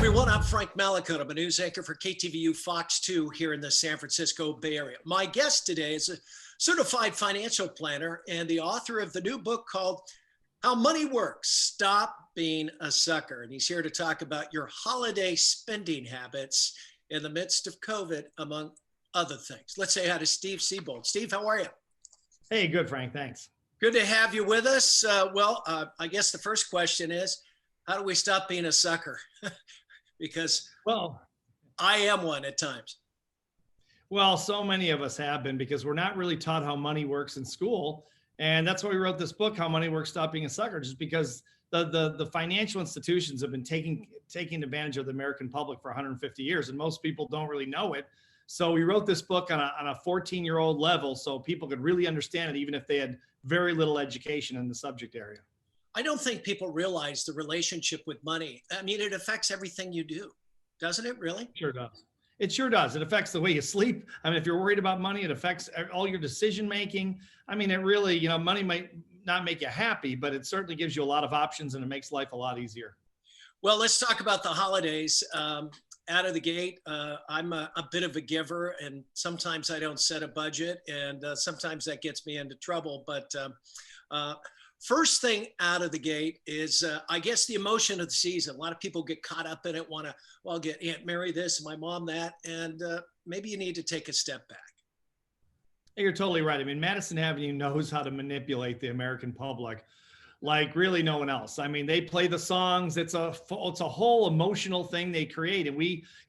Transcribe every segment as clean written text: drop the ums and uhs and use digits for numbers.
everyone, I'm Frank Mallicoat. I'm a news anchor for KTVU Fox 2 here in the San Francisco Bay Area. My guest today is a certified financial planner and the author of the new book called How Money Works, Stop Being a Sucker. And he's here to talk about your holiday spending habits in the midst of COVID, among other things. Let's say hi to Steve Siebold. Steve, how are you? Hey, good, Frank. Thanks. Good to have you with us. I guess the first question is, how do we stop being a sucker? Because I am one at times. Well, so many of us have been, because we're not really taught how money works in school. And that's why we wrote this book, How Money Works, Stop Being a Sucker, just because the financial institutions have been taking advantage of the American public for 150 years, and most people don't really know it. So we wrote this book on a 14-year-old level so people could really understand it, even if they had very little education in the subject area. I don't think people realize the relationship with money. I mean, it affects everything you do, doesn't it really? Sure does. It sure does. It affects the way you sleep. I mean, if you're worried about money, it affects all your decision making. I mean, it really, money might not make you happy, but it certainly gives you a lot of options and it makes life a lot easier. Well, let's talk about the holidays. Out of the gate, I'm a bit of a giver, and sometimes I don't set a budget, and sometimes that gets me into trouble. But first thing out of the gate is, I guess, the emotion of the season. A lot of people get caught up in it, want to, well, get Aunt Mary this and my mom that, and maybe you need to take a step back. You're totally right. I mean, Madison Avenue knows how to manipulate the American public like really no one else. I mean, they play the songs. It's a whole emotional thing they create, and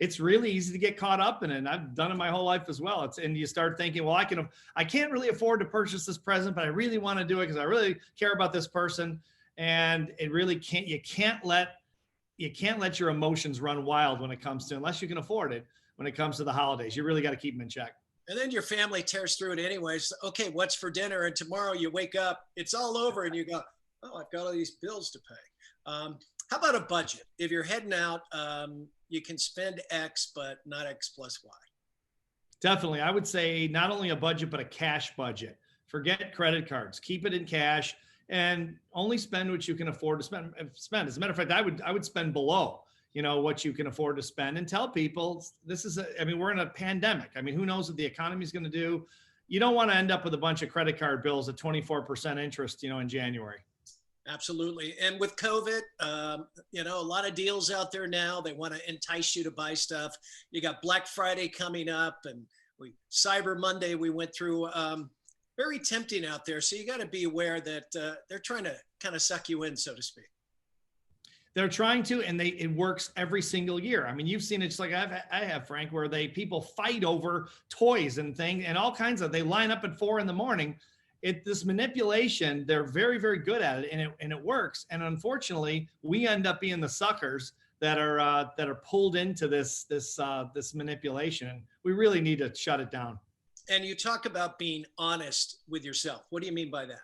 it's really easy to get caught up in it. And I've done it my whole life as well. And you start thinking, well, I can't really afford to purchase this present, but I really want to do it because I really care about this person. And it really you can't let your emotions run wild when it comes to, unless you can afford it, when it comes to the holidays. You really got to keep them in check. And then your family tears through it anyways. Okay, what's for dinner? And tomorrow you wake up, it's all over, and you go, oh, I've got all these bills to pay. How about a budget? If you're heading out, you can spend X, but not X plus Y. Definitely. I would say not only a budget, but a cash budget. Forget credit cards. Keep it in cash and only spend what you can afford to spend. As a matter of fact, I would spend below, what you can afford to spend, and tell people we're in a pandemic. I mean, who knows what the economy is going to do? You don't want to end up with a bunch of credit card bills at 24% interest, in January. Absolutely. And with COVID, a lot of deals out there now. They want to entice you to buy stuff. You got Black Friday coming up, and Cyber Monday we went through. Very tempting out there. So you got to be aware that they're trying to kind of suck you in, so to speak. They're trying to, and it works every single year. I mean, you've seen it just like I have, Frank, where people fight over toys and things and all kinds of. They line up at 4 a.m. This manipulation, they're very, very good at it, and it works. And unfortunately, we end up being the suckers that are pulled into this manipulation. We really need to shut it down. And you talk about being honest with yourself. What do you mean by that?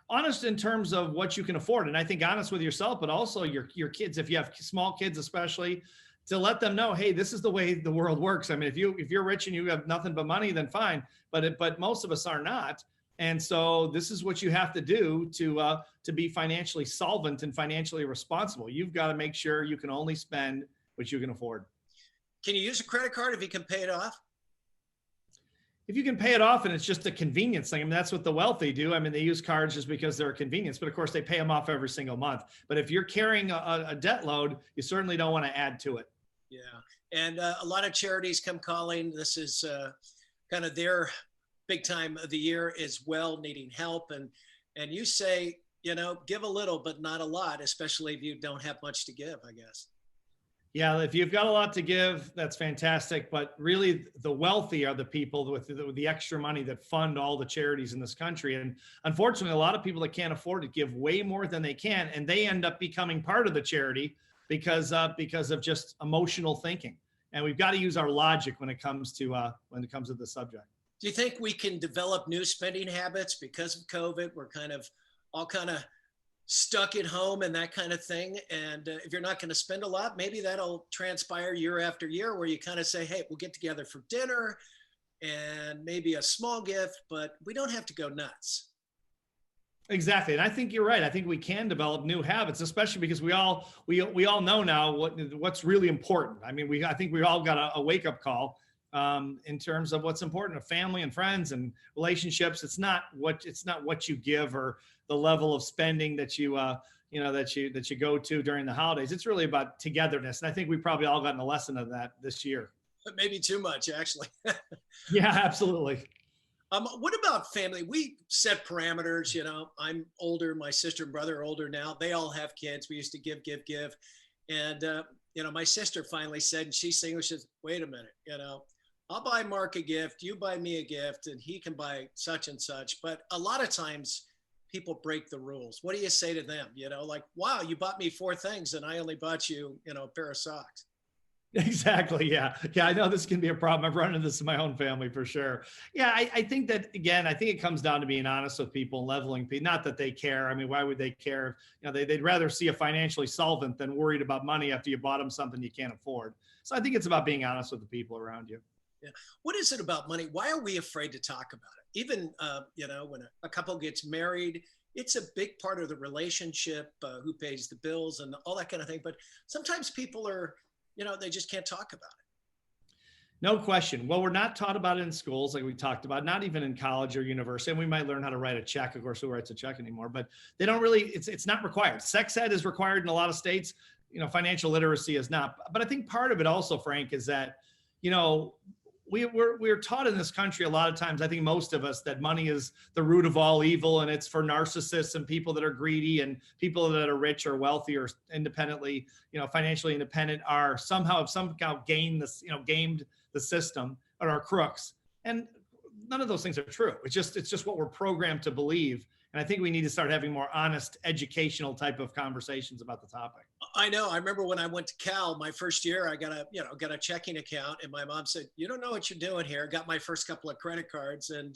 Honest in terms of what you can afford, and I think honest with yourself, but also your kids. If you have small kids, especially, to let them know, hey, this is the way the world works. I mean, if you're rich and you have nothing but money, then fine. But most of us are not. And so this is what you have to do to be financially solvent and financially responsible. You've got to make sure you can only spend what you can afford. Can you use a credit card if you can pay it off? If you can pay it off and it's just a convenience thing, I mean, that's what the wealthy do. I mean, they use cards just because they're a convenience, but of course they pay them off every single month. But if you're carrying a debt load, you certainly don't want to add to it. Yeah. And a lot of charities come calling. This is kind of their big time of the year as well, needing help. And you say, give a little, but not a lot, especially if you don't have much to give, I guess. Yeah, if you've got a lot to give, that's fantastic. But really, the wealthy are the people with the extra money that fund all the charities in this country. And unfortunately, a lot of people that can't afford it give way more than they can, and they end up becoming part of the charity because of just emotional thinking. And we've got to use our logic when it comes to the subject. Do you think we can develop new spending habits because of COVID? We're all kind of stuck at home and that kind of thing. And if you're not going to spend a lot, maybe that'll transpire year after year where you kind of say, hey, we'll get together for dinner and maybe a small gift, but we don't have to go nuts. Exactly. And I think you're right. I think we can develop new habits, especially because we all know now what's really important. I mean, I think we all got a wake up call in terms of what's important to family and friends and relationships. It's not what you give or the level of spending that you go to during the holidays. It's really about togetherness. And I think we probably all gotten a lesson of that this year. But maybe too much, actually. Yeah, absolutely. What about family? We set parameters. I'm older. My sister and brother are older now. They all have kids. We used to give, give, give. And, my sister finally said, and she's single, she says, wait a minute, I'll buy Mark a gift. You buy me a gift and he can buy such and such. But a lot of times people break the rules. What do you say to them? Like, wow, you bought me 4 things and I only bought you, a pair of socks. Exactly. Yeah. Yeah. I know this can be a problem. I've run into this in my own family for sure. Yeah. I think that, again, I think it comes down to being honest with people and leveling people. Not that they care. I mean, why would they care? They'd rather see a financially solvent than worried about money after you bought them something you can't afford. So I think it's about being honest with the people around you. Yeah. What is it about money? Why are we afraid to talk about it? Even, when a couple gets married, it's a big part of the relationship, who pays the bills and all that kind of thing. But sometimes people are, they just can't talk about it. No question. Well, we're not taught about it in schools, like we talked about, not even in college or university. And we might learn how to write a check. Of course, who writes a check anymore? But they don't really, it's not required. Sex ed is required in a lot of states. Financial literacy is not. But I think part of it also, Frank, is that, we're taught in this country a lot of times, I think most of us, that money is the root of all evil, and it's for narcissists and people that are greedy, and people that are rich or wealthy or independently, financially independent are somehow gained gamed the system or are crooks. And none of those things are true. It's just what we're programmed to believe. And I think we need to start having more honest, educational type of conversations about the topic. I know. I remember when I went to Cal, my first year, I got a checking account, and my mom said, "You don't know what you're doing here." Got my first couple of credit cards, and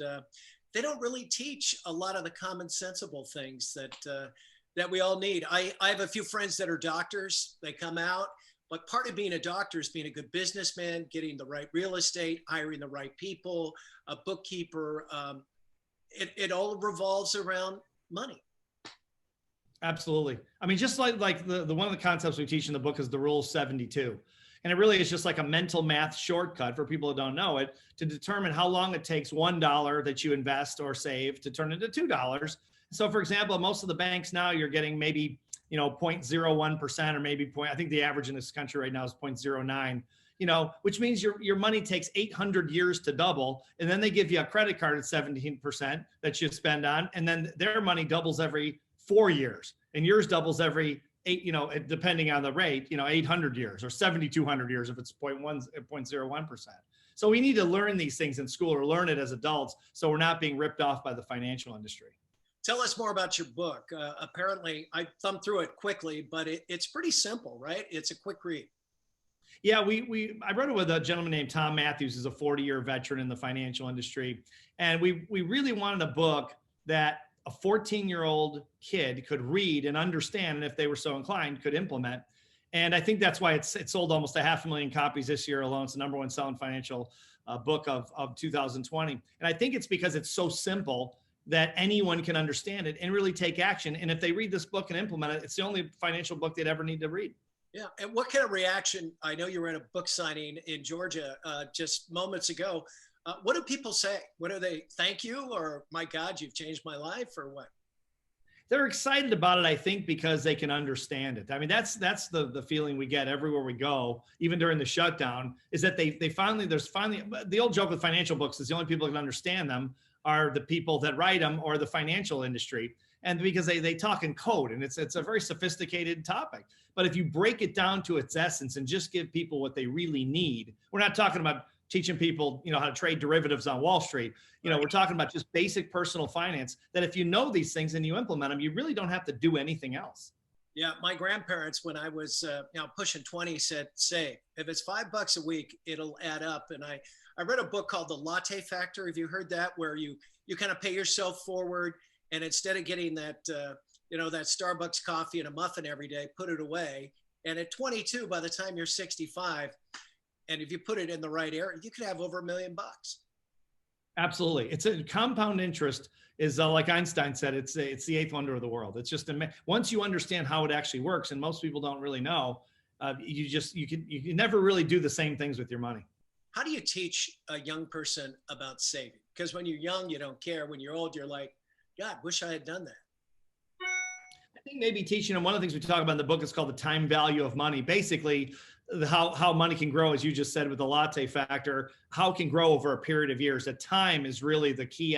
they don't really teach a lot of the common sensible things that we all need. I have a few friends that are doctors. They come out, but part of being a doctor is being a good businessman, getting the right real estate, hiring the right people, a bookkeeper. It all revolves around money. Absolutely. I mean, just like the one of the concepts we teach in the book is the rule of 72. And it really is just like a mental math shortcut for people who don't know it to determine how long it takes $1 that you invest or save to turn into $2. So for example, most of the banks now, you're getting maybe, 0.01% or maybe I think the average in this country right now is 0.09. Which means your money takes 800 years to double. And then they give you a credit card at 17% that you spend on. And then their money doubles every 4 years, and yours doubles every 8, depending on the rate, 800 years or 7,200 years if it's 0.01%. So we need to learn these things in school or learn it as adults, so we're not being ripped off by the financial industry. Tell us more about your book. Apparently, I thumbed through it quickly, but it's pretty simple, right? It's a quick read. Yeah, I wrote it with a gentleman named Tom Matthews, who's a 40-year veteran in the financial industry. And we really wanted a book that a 14-year-old kid could read and understand, and if they were so inclined, could implement. And I think that's why it sold almost 500,000 copies this year alone. It's the #1 selling financial book of 2020. And I think it's because it's so simple that anyone can understand it and really take action. And if they read this book and implement it, it's the only financial book they'd ever need to read. Yeah. And what kind of reaction? I know you were at a book signing in Georgia just moments ago. What do people say? What do they thank you, or my God, you've changed my life, or what? They're excited about it, I think, because they can understand it. I mean, that's the feeling we get everywhere we go, even during the shutdown, is that there's finally the old joke with financial books is the only people that can understand them are the people that write them or the financial industry. And because they talk in code, and it's a very sophisticated topic. But if you break it down to its essence and just give people what they really need, we're not talking about teaching people, how to trade derivatives on Wall Street. We're talking about just basic personal finance, that if you know these things and you implement them, you really don't have to do anything else. Yeah. My grandparents, when I was pushing 20, said, save. If it's $5 a week, it'll add up. And I read a book called The Latte Factor. Have you heard that? Where you kind of pay yourself forward, and instead of getting that, that Starbucks coffee and a muffin every day, put it away. And at 22, by the time you're 65, and if you put it in the right area, you could have over $1 million. Absolutely. It's a compound interest is like Einstein said, it's the eighth wonder of the world. It's just once you understand how it actually works, and most people don't really know, you can never really do the same things with your money. How do you teach a young person about saving? Because when you're young, you don't care. When you're old, you're like, God, wish I had done that. I think maybe teaching them, one of the things we talk about in the book is called the time value of money. Basically, how money can grow, as you just said with the Latte Factor, how it can grow over a period of years. That time is really the key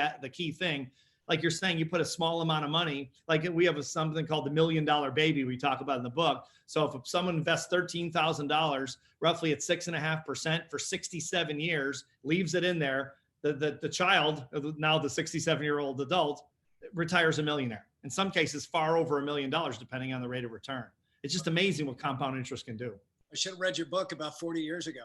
thing. Like you're saying, you put a small amount of money, like we have something called the $1 million baby we talk about in the book. So if someone invests $13,000, roughly at 6.5% for 67 years, leaves it in there, the child, now the 67-year-old adult, retires a millionaire. In some cases, far over $1 million, depending on the rate of return. It's just amazing what compound interest can do. I should have read your book about 40 years ago.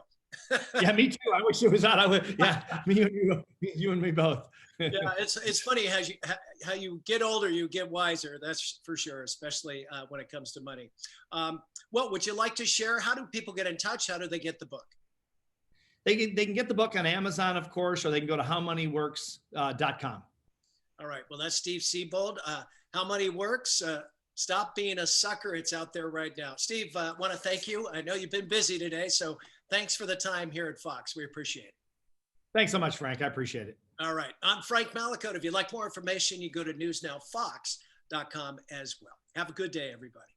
Yeah, me too. I wish it was out. Yeah, you and me both. Yeah, it's funny how you get older, you get wiser. That's for sure, especially when it comes to money. Well, would you like to share? How do people get in touch? How do they get the book? They can get the book on Amazon, of course, or they can go to howmoneyworks.com. All right. Well, that's Steve Siebold. How Money Works. Stop being a sucker. It's out there right now. Steve, I want to thank you. I know you've been busy today, so thanks for the time here at Fox. We appreciate it. Thanks so much, Frank. I appreciate it. All right. I'm Frank Mallicoat. If you'd like more information, you go to newsnowfox.com as well. Have a good day, everybody.